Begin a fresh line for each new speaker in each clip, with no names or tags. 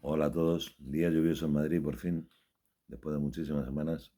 Hola a todos. Día lluvioso en Madrid por fin, después de muchísimas semanas,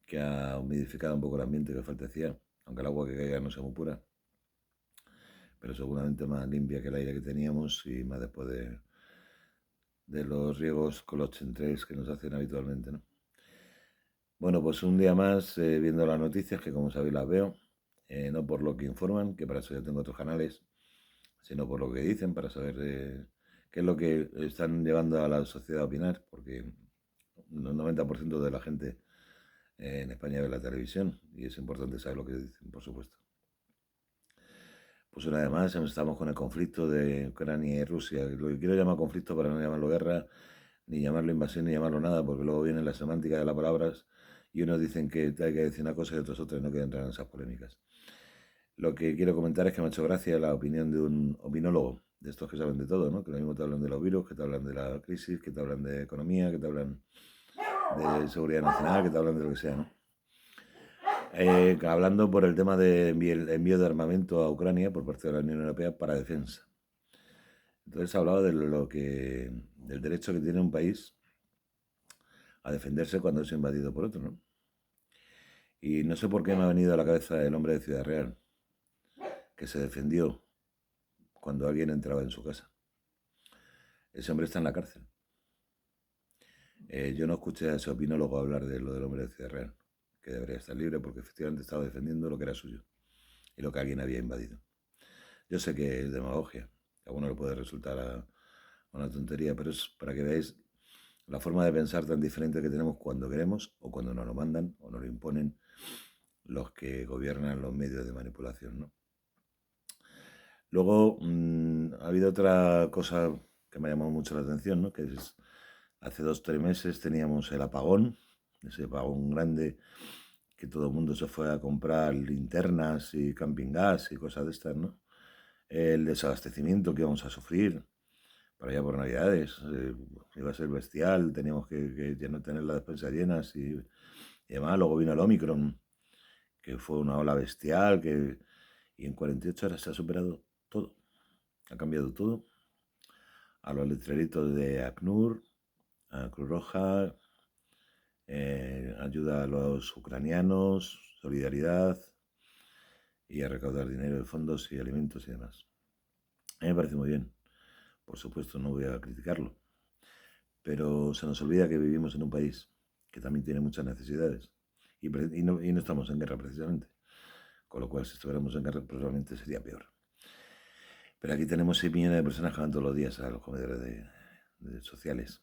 que ha humidificado un poco el ambiente que faltecía, aunque el agua que caiga no sea muy pura, pero seguramente más limpia que el aire que teníamos y más después de los riegos con los chentres que nos hacen habitualmente, ¿no? Bueno, pues un día más viendo las noticias, que como sabéis las veo, no por lo que informan, que para eso ya tengo otros canales, sino por lo que dicen, para saber qué es lo que están llevando a la sociedad a opinar, porque el 90% de la gente en España ve la televisión y es importante saber lo que dicen, por supuesto. Pues una vez más estamos con el conflicto de Ucrania y Rusia. Lo que quiero llamar conflicto para no llamarlo guerra, ni llamarlo invasión, ni llamarlo nada, porque luego viene la semántica de las palabras y unos dicen que hay que decir una cosa y otros otra y no quieren entrar en esas polémicas. Lo que quiero comentar es que me ha hecho gracia la opinión de un opinólogo, de estos que saben de todo, ¿no? Que lo mismo te hablan de los virus, que te hablan de la crisis, que te hablan de economía, que te hablan de seguridad nacional, que te hablan de lo que sea, ¿no? Hablando por el tema de envío de armamento a Ucrania por parte de la Unión Europea para defensa. Entonces hablaba del derecho que tiene un país a defenderse cuando es invadido por otro, ¿no? Y no sé por qué me ha venido a la cabeza el hombre de Ciudad Real, que se defendió cuando alguien entraba en su casa. Ese hombre está en la cárcel. Yo no escuché a ese opinólogo hablar de lo del hombre de Ciudad Real, que debería estar libre porque efectivamente estaba defendiendo lo que era suyo y lo que alguien había invadido. Yo sé que es demagogia, a uno le puede resultar una tontería, pero es para que veáis la forma de pensar tan diferente que tenemos cuando queremos o cuando nos lo mandan o nos lo imponen los que gobiernan los medios de manipulación, ¿no? Luego ha habido otra cosa que me ha llamado mucho la atención, ¿no? Que es hace 2 o 3 meses teníamos el apagón, ese apagón grande que todo el mundo se fue a comprar linternas y camping gas y cosas de estas, ¿no? El desabastecimiento que íbamos a sufrir para allá por Navidades, iba a ser bestial, teníamos que ya no tener la despensa llenas y demás. Luego vino el Omicron, que fue una ola bestial, y en 48 horas se ha superado todo, ha cambiado todo. A los letreritos de ACNUR, a Cruz Roja, ayuda a los ucranianos, solidaridad y a recaudar dinero de fondos y alimentos y demás. A mí me parece muy bien, por supuesto, no voy a criticarlo, pero se nos olvida que vivimos en un país que también tiene muchas necesidades y no estamos en guerra precisamente, con lo cual si estuviéramos en guerra probablemente sería peor. Pero aquí tenemos 6 millones de personas que van todos los días a los comedores de sociales.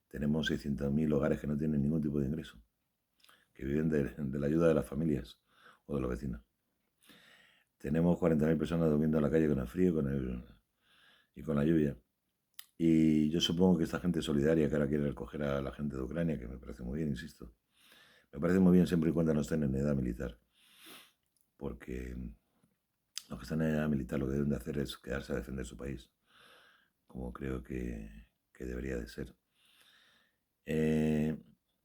Tenemos 600.000 hogares que no tienen ningún tipo de ingreso, que viven de la ayuda de las familias o de los vecinos. Tenemos 40.000 personas durmiendo en la calle con el frío y con la lluvia. Y yo supongo que esta gente solidaria que ahora quiere recoger a la gente de Ucrania, que me parece muy bien, insisto, me parece muy bien siempre y cuando no estén en edad militar, porque los que están en edad militar lo que deben de hacer es quedarse a defender su país, como creo que debería de ser. Eh,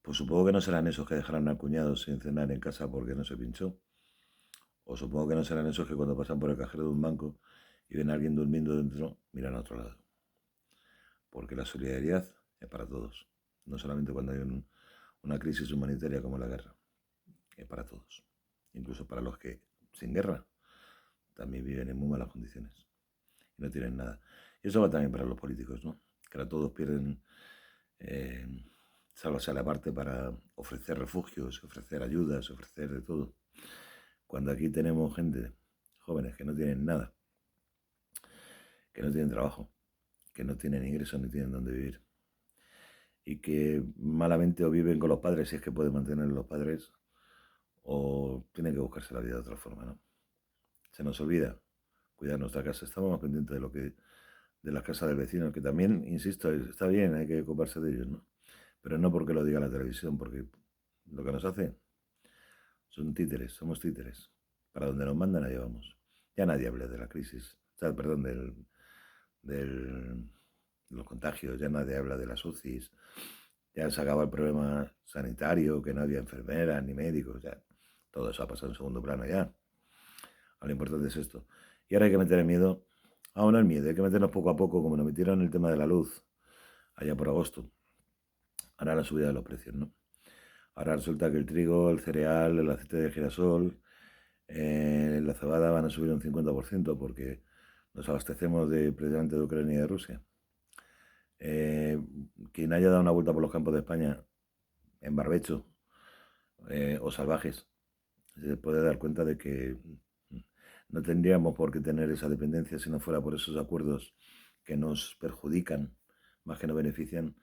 pues supongo que no serán esos que dejarán al cuñado sin cenar en casa porque no se pinchó. O supongo que no serán esos que cuando pasan por el cajero de un banco y ven a alguien durmiendo dentro, miran a otro lado. Porque la solidaridad es para todos, no solamente cuando hay una crisis humanitaria como la guerra, es para todos. Incluso para los que sin guerra también viven en muy malas condiciones y no tienen nada. Y eso va también para los políticos, ¿no? Que ahora todos pierden eh, salvarse a la parte para ofrecer refugios, ofrecer ayudas, ofrecer de todo. Cuando aquí tenemos gente, jóvenes, que no tienen nada, que no tienen trabajo, que no tienen ingresos ni tienen dónde vivir. Y que malamente o viven con los padres si es que pueden mantener los padres o tienen que buscarse la vida de otra forma, ¿no? Se nos olvida cuidar nuestra casa. Estamos más pendientes de las casas del vecino, que también, insisto, está bien, hay que ocuparse de ellos, ¿no? Pero no porque lo diga la televisión, porque lo que nos hace son títeres, somos títeres. Para donde nos mandan, allá vamos. Ya nadie habla de la crisis, o sea, perdón, de los contagios, ya nadie habla de las UCIs, ya se acaba el problema sanitario, que no había enfermeras ni médicos, ya todo eso ha pasado en segundo plano ya. Lo importante es esto. Y ahora hay que meter el miedo, no el miedo, hay que meternos poco a poco, como nos metieron el tema de la luz allá por agosto. Ahora la subida de los precios, ¿no? Ahora resulta que el trigo, el cereal, el aceite de girasol, la cebada van a subir un 50% porque nos abastecemos precisamente de Ucrania y de Rusia. Quien haya dado una vuelta por los campos de España en barbecho o salvajes se puede dar cuenta de que no tendríamos por qué tener esa dependencia si no fuera por esos acuerdos que nos perjudican más que nos benefician,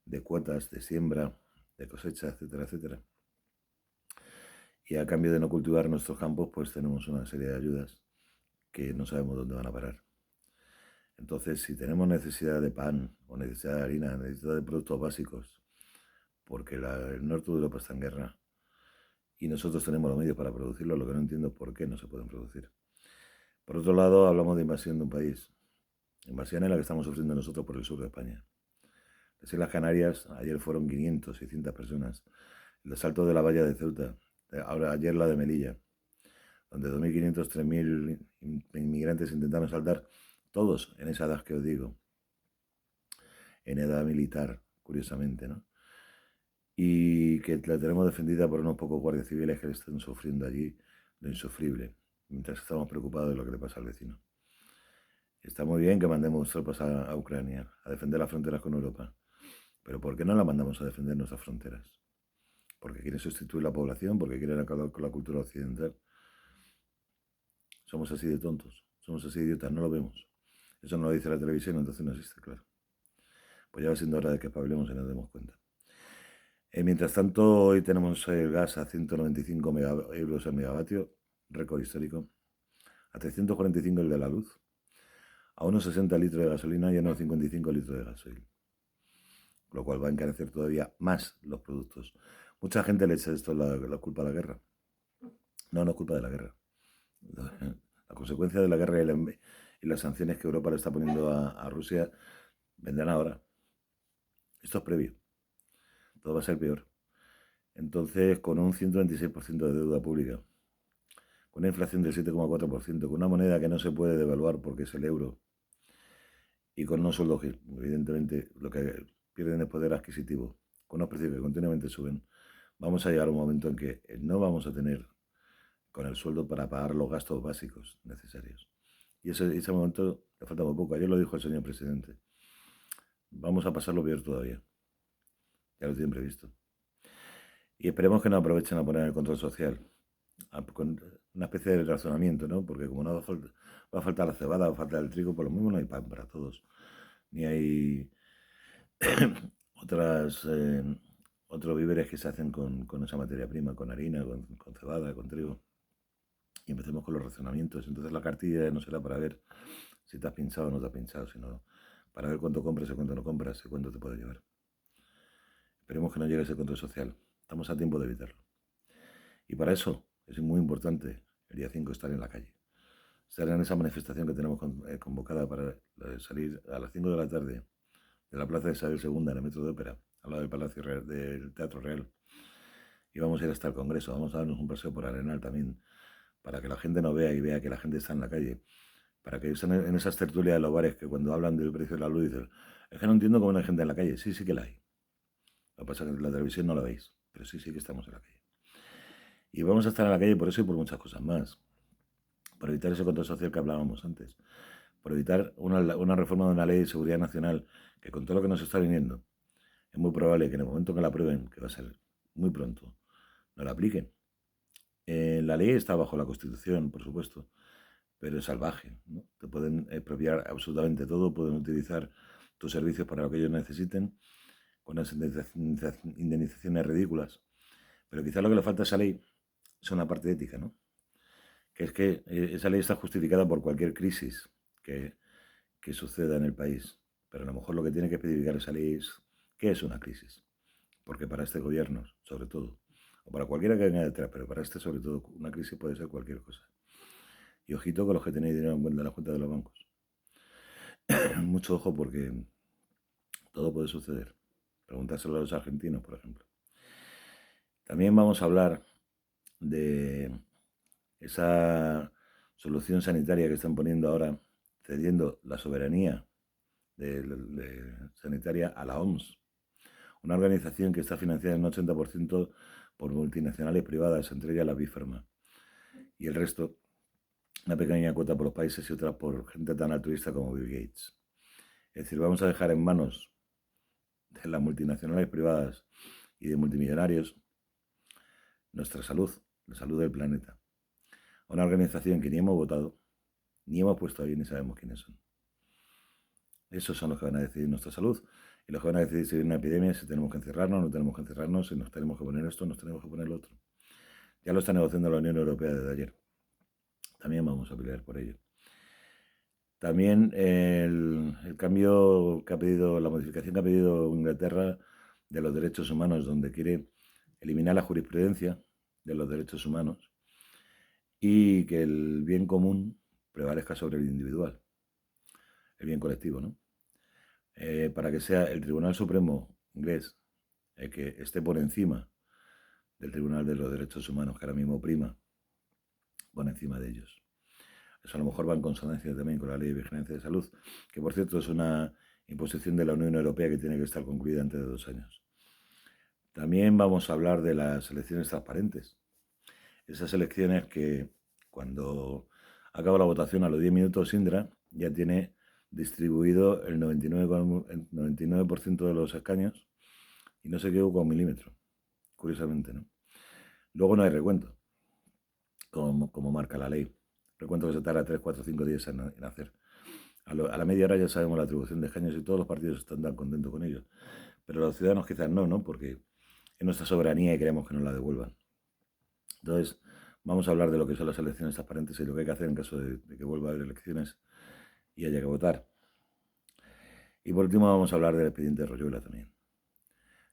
de cuotas, de siembra, de cosecha, etcétera, etcétera. Y a cambio de no cultivar nuestros campos, pues tenemos una serie de ayudas que no sabemos dónde van a parar. Entonces, si tenemos necesidad de pan, o necesidad de harina, necesidad de productos básicos, porque el norte de Europa está en guerra, y nosotros tenemos los medios para producirlo, lo que no entiendo es por qué no se pueden producir. Por otro lado, hablamos de invasión de un país. Invasión en la que estamos sufriendo nosotros por el sur de España. Las Islas Canarias, ayer fueron 500, 600 personas. El asalto de la valla de Ceuta, ayer la de Melilla, donde 2.500, 3.000 inmigrantes intentaron saltar, todos en esa edad que os digo, en edad militar, curiosamente, ¿no? Y que la tenemos defendida por unos pocos guardias civiles que están sufriendo allí lo insufrible, mientras estamos preocupados de lo que le pasa al vecino. Está muy bien que mandemos tropas a Ucrania, a defender las fronteras con Europa, pero ¿por qué no la mandamos a defender nuestras fronteras? ¿Porque quieren sustituir la población? ¿Porque quieren acabar con la cultura occidental? Somos así de tontos, somos así de idiotas, no lo vemos. Eso no lo dice la televisión, entonces no existe, claro. Pues ya va siendo hora de que espabilemos y nos demos cuenta. Mientras tanto, hoy tenemos el gas a 195 euros el megavatio, récord histórico. A 345 el de la luz. A unos 60 litros de gasolina y a unos 55 litros de gasoil. Lo cual va a encarecer todavía más los productos. Mucha gente le echa esto la culpa a la guerra. No, no es culpa de la guerra. La consecuencia de la guerra y las sanciones que Europa le está poniendo a Rusia vendrán ahora. Esto es previo. Todo va a ser peor. Entonces, con un 126% de deuda pública, con una inflación del 7,4%, con una moneda que no se puede devaluar porque es el euro, y con unos sueldos que, evidentemente, lo que pierden es poder adquisitivo, con unos precios que continuamente suben, vamos a llegar a un momento en que no vamos a tener con el sueldo para pagar los gastos básicos necesarios. Y ese momento le falta muy poco. Ayer lo dijo el señor presidente. Vamos a pasarlo peor todavía. Ya lo tienen previsto. Y esperemos que no aprovechen a poner el control social. Con una especie de razonamiento, ¿no? Porque como no va a faltar la cebada, va a faltar el trigo, por lo mismo no hay pan para todos. Ni hay otros víveres que se hacen con esa materia prima, con harina, con cebada, con trigo. Y empecemos con los razonamientos. Entonces la cartilla no será para ver si te has pinchado o no te has pinchado, sino para ver cuánto compras y cuánto no compras y cuánto te puede llevar. Esperemos que no llegue ese control social. Estamos a tiempo de evitarlo. Y para eso es muy importante el día 5 estar en la calle. Estar en esa manifestación que tenemos convocada para salir a las 5 de la tarde de la Plaza de Isabel II en el Metro de Ópera, al lado del Palacio Real, del Teatro Real. Y vamos a ir hasta el Congreso, vamos a darnos un paseo por Arenal también, para que la gente no vea y vea que la gente está en la calle. Para que estén en esas tertulias de los bares que cuando hablan del precio de la luz dicen, es que no entiendo cómo no hay gente en la calle. Sí, sí que la hay. Lo que pasa es que en la televisión no la veis, pero sí, sí que estamos en la calle. Y vamos a estar en la calle por eso y por muchas cosas más. Por evitar ese control social que hablábamos antes. Por evitar una reforma de una ley de seguridad nacional que con todo lo que nos está viniendo, es muy probable que en el momento que la aprueben, que va a ser muy pronto, no la apliquen. La ley está bajo la Constitución, por supuesto, pero es salvaje, ¿no? Te pueden expropiar absolutamente todo, pueden utilizar tus servicios para lo que ellos necesiten, con unas indemnizaciones ridículas. Pero quizás lo que le falta a esa ley es una parte ética, ¿no? Que es que esa ley está justificada por cualquier crisis que suceda en el país. Pero a lo mejor lo que tiene que especificar esa ley es qué es una crisis. Porque para este gobierno, sobre todo, o para cualquiera que venga detrás, pero para este sobre todo, una crisis puede ser cualquier cosa. Y ojito con los que tenéis dinero en la cuenta de los bancos. Mucho ojo porque todo puede suceder. Preguntárselo a los argentinos, por ejemplo. También vamos a hablar de esa solución sanitaria que están poniendo ahora, cediendo la soberanía sanitaria a la OMS, una organización que está financiada en un 80% por multinacionales privadas, entre ellas la Big Pharma, y el resto, una pequeña cuota por los países y otra por gente tan altruista como Bill Gates. Es decir, vamos a dejar en manos de las multinacionales privadas y de multimillonarios nuestra salud, la salud del planeta. Una organización que ni hemos votado, ni hemos puesto ahí, ni sabemos quiénes son. Esos son los que van a decidir nuestra salud y los que van a decidir si hay una epidemia, si tenemos que encerrarnos, no tenemos que encerrarnos, si nos tenemos que poner esto, nos tenemos que poner lo otro. Ya lo está negociando la Unión Europea desde ayer. También vamos a pelear por ello. También el cambio que ha pedido, la modificación que ha pedido Inglaterra de los derechos humanos, donde quiere eliminar la jurisprudencia de los derechos humanos y que el bien común prevalezca sobre el individual, el bien colectivo, ¿no? Para que sea el Tribunal Supremo inglés el que esté por encima del Tribunal de los Derechos Humanos, que ahora mismo prima por encima de ellos. Eso a lo mejor va en consonancia también con la Ley de Vigilancia de Salud, que por cierto es una imposición de la Unión Europea que tiene que estar concluida antes de 2 años. También vamos a hablar de las elecciones transparentes. Esas elecciones que cuando acaba la votación a los 10 minutos Indra ya tiene distribuido el 99% de los escaños y no se equivoca un milímetro, curiosamente, ¿no? Luego no hay recuento, como marca la ley. Recuento que se tarda 3, 4, 5 días en hacer. A la media hora ya sabemos la atribución de escaños y todos los partidos están tan contentos con ello. Pero los ciudadanos quizás no, porque es nuestra soberanía y queremos que nos la devuelvan. Entonces, vamos a hablar de lo que son las elecciones transparentes y lo que hay que hacer en caso de que vuelva a haber elecciones y haya que votar. Y por último vamos a hablar del expediente Royuela también.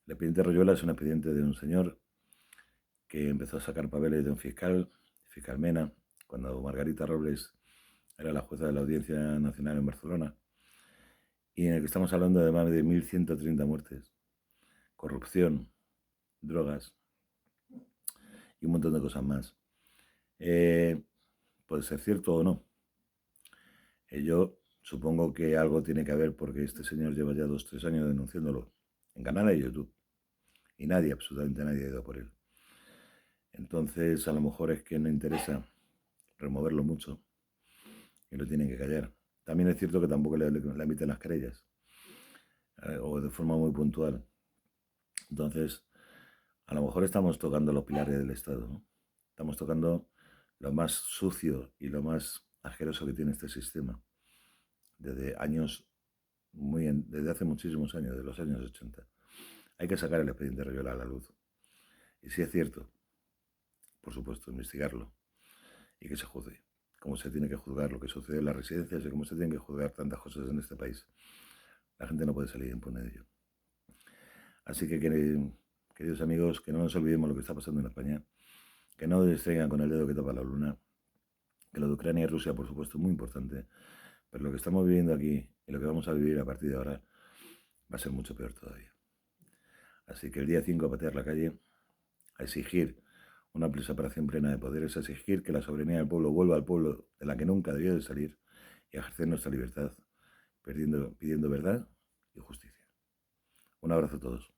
El expediente Royuela es un expediente de un señor que empezó a sacar papeles de un fiscal Mena, cuando Margarita Robles era la jueza de la Audiencia Nacional en Barcelona, y en el que estamos hablando de más de 1.130 muertes, corrupción, drogas y un montón de cosas más. Puede ser cierto o no. Yo supongo que algo tiene que haber porque este señor lleva ya 2 o 3 años denunciándolo en canales de YouTube y nadie, absolutamente nadie ha ido por él. Entonces a lo mejor es que no interesa removerlo mucho y lo tienen que callar. También es cierto que tampoco le emiten las querellas o de forma muy puntual. Entonces a lo mejor estamos tocando los pilares del Estado, ¿no? Estamos tocando lo más sucio y lo más asqueroso que tiene este sistema desde hace muchísimos años, de los años 80. Hay que sacar el expediente Royuela a la luz. Y si es cierto, por supuesto, investigarlo y que se juzgue, como se tiene que juzgar lo que sucede en las residencias y cómo se tienen que juzgar tantas cosas en este país. La gente no puede salir impune de ello. Así que, queridos amigos, que no nos olvidemos lo que está pasando en España, que no distraigan con el dedo que tapa la luna, que lo de Ucrania y Rusia, por supuesto, es muy importante, pero lo que estamos viviendo aquí y lo que vamos a vivir a partir de ahora va a ser mucho peor todavía. Así que el día 5 a patear la calle, a exigir una amplia separación plena de poderes, a exigir que la soberanía del pueblo vuelva al pueblo de la que nunca debió de salir y a ejercer nuestra libertad, pidiendo verdad y justicia. Un abrazo a todos.